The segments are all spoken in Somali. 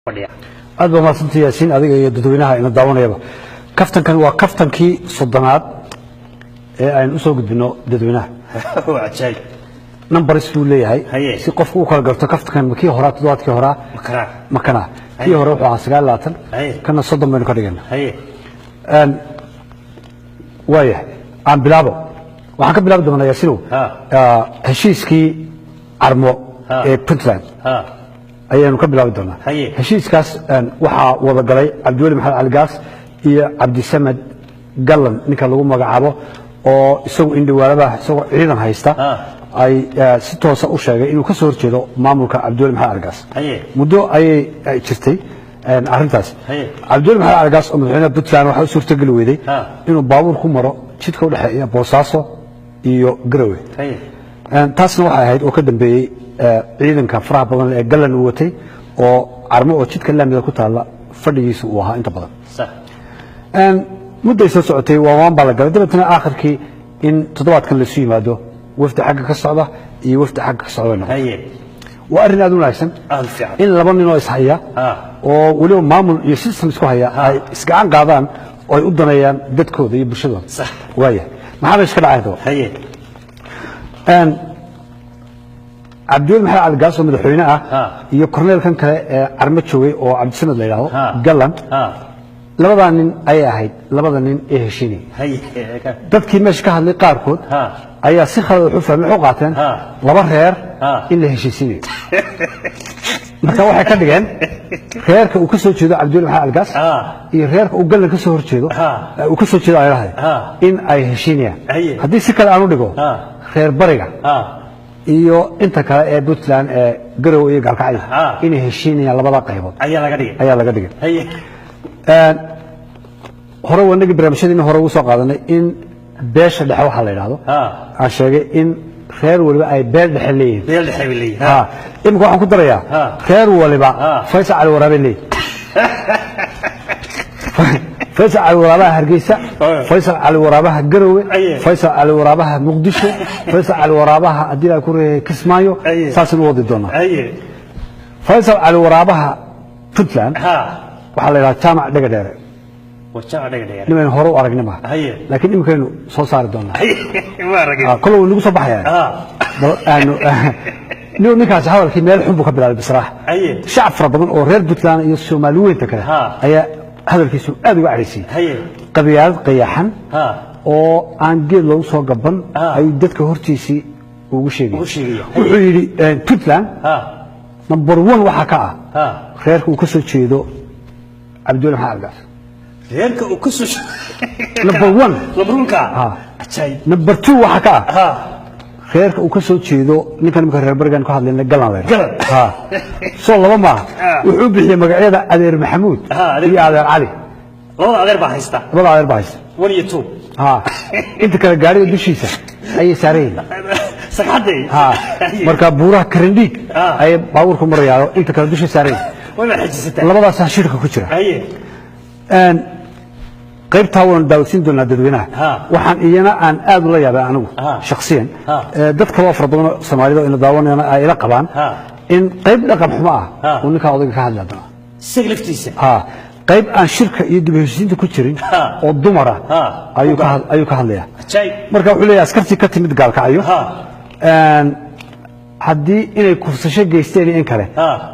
aad baa maasanta yaasiin adiga iyo dadweynaha ina daawanayaba kaftankan waa kaftankii soddonaad ee aynu usoo gudbino dadweynaha number isuu leeyahay si qofku u kala garto kaftankan makii horaa toddobaadkii horaa makana kii hore wuxuu ahaa 29 kana 30 baynu ka dhigana waayahay aan bilaabo waxaan ka bilaabi doonaa yaasiinow heshiiskii carmo ee Puntland ayaynu ka bilaabi doonaa heshiiskaas waxa wada galay Cabdiweli Maxamed Cali Gaas iyo Cabdisamed Gallan ninka lagu magacaabo oo isagu indhawaalada isagoo ciidan haysta ay si toos ah u sheegay inuu ka soo horjeedo maamulka Cabdiweli Maxamed Cali Gaas muddo ayay jirtay arrintaas Cabdiweli Maxamed Cali Gaas oo madaxweynaha Puntland waxa uu suurtagal weeday inuu baabuur ku maro jidka u dhaxeeya Boosaaso iyo Garowe taasna waxay ahayd oo ka dambeeyay ciidanka faraha badan ee Gallan uu watay oo carmo oo jidka laamida ku taala fadhigiisu uu ahaa inta badan muddo soo socotay waan baa la galay dabadna aakhirkii in toddobaadkan la soo yimaado wafdi xagga ka socda iyo wafdi xagga ka socda waa arrin aad u wanaagsan in laba nin oo is haya oo waliba maamul iyo system isku haya ay isgacan qaadaan oo ay u daneeyaan dadkooda iyo bulshadooda waaya maxaa iska dhacay Cabdiweli Maxamed Cali Gaas oo madaxweyne ah iyo korneelkan kale ee carmo joogay oo Cabdisamed la yiraahdo Gallan labada nin ay ahayd labada nin ee heshiinay dadkii meesha ka hadlay qaarkood ayaa si khalad u fahmay oo qaateen laba reer in la heshiisiyo marka waxay ka dhigeen reerka uu ka soo jeedo Cabdiweli Maxamed Cali Gaas iyo reerka uu Gallan ka soo horjeedo uu ka soo jeedo ay lahayd in ay heshiinayaan haddii si kale aan u dhigo reer bariga iyo inta kale ee Puntland ee Garowe iyo Galkacyo inay heshiinayaan labada qaybood ayaa laga dhigay hore wanagi barnaamijyadii hore ugu soo qaadanay in beesha dhexe waxa la yiraahdo aan sheegay in reer waliba ay beel dhexe leeyihiin imika waxaan ku darayaa reer waliba Faysal Cali Waraabe فيصل على ورابها هرقيسة فيصل على ورابها قروي فيصل على ورابها مقدشة فيصل على ورابها أديلا كوري كسمايو ساس الوضع دونا فيصل على ورابها بنتلاند وحالا إلى تامع دقدير نمين هورو أرقنا معه لكن يمكن صوصار دونا كله نقول صباح يعني نيو نكاس حاول كمية الحب وكبلال بصراحة شعب فربنا ورير بنتلاند يسومالوين تكره هي هذا الكيس أدي وعريسي قبيل قياحا أو عن جيل لو صار قبل أي دتك هرتيسي وشيء وحيري بنتلاند نمبر 1 وحكا خيرك وكسر شيء ذو عبدالله محمد عباس خيرك وكسر نمبر 1 مبروك نمبر 2 وحكا خيرك وكسر شيء ذو نكلم كهرب برجان كهذا لنا قلنا صلى الله ما وحب هي مقعدة أدير محمود هي أدير علي والله أدير باحستا والله أدير باحستا وليتوب أنت كجاري دشيسة أي سارين سكحدي مركب بورا كرنديك أي باوركم مريا أنت كدشي سارين ولا حجزت الله بس شركة كتيرة أن قيب تاون داوسين دون ددوينها waxaan iyana aan aad u la yaabay anigu shakhsiyan dadka waa farbadana Soomaalidu in daawanayna ay la qabaan in qayb dhaqan xumo ah oo ninka odayga ka hadlaya sigliftiisa qayb aan shirka iyo dib u heshiisiinta ku jirin oo dumar ah ayuu ka hadlaya marka wuxuu leeyahay askartii ka timid Gaalkacyo haddii inay kursasho geysteen in kale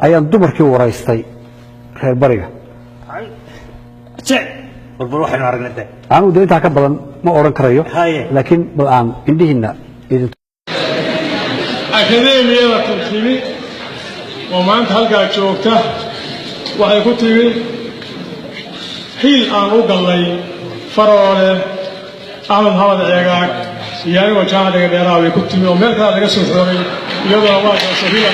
ayaan dumarkii waraystay reer bariga والبروح نعرق نده أنا ودي أنت هكذا ما أورن كريو لكن بالآن عندهن أكاديمية وتمثيلي وما أنت هلقا جوكته وحي كتبي حيل آن أقل لي فروري أحمد حمد عيقاك يعني وجاهد ديراوي كتبي ومالك هذا قصر فروري يوضا واجه سبيل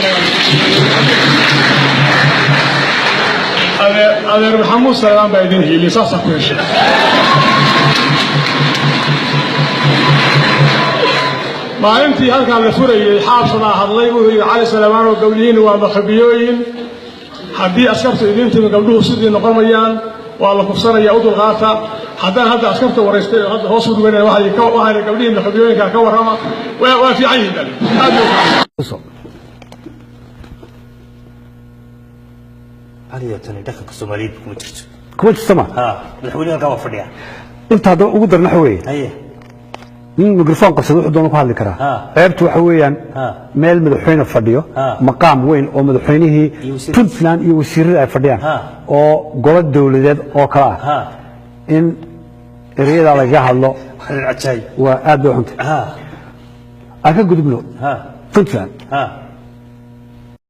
أدير محمود سلام بايدين هي اللي صاصة كل شيء ما أنتي هلك على سوري حافظنا هالله وهي علي سليمان وقولين ومخبيين حدي أسكرت إذن تم قبله سيدي نقر ميان والله كفصنا يعود الغاثة حتى هذا أسكرت ورستي هذا هو سود بين واحد قبلين مخبيين كورما وفي عين ذلك علي تاني دخل الصوماليين بكم ترجع كويس سما الحولين القوة فرديا أنت هذا أقدر نحوي هي من ميكروفون قصدي وحده نقول هذا الكلام عيبت وحويا ميل مدحوين فرديو مقام وين أو مدحوينه بنتلاند يوسير فرديان أو قلت دولة أو كلا إن ريال على جهة العشاي وأدو أنت أكيد قد بلو بنتلاند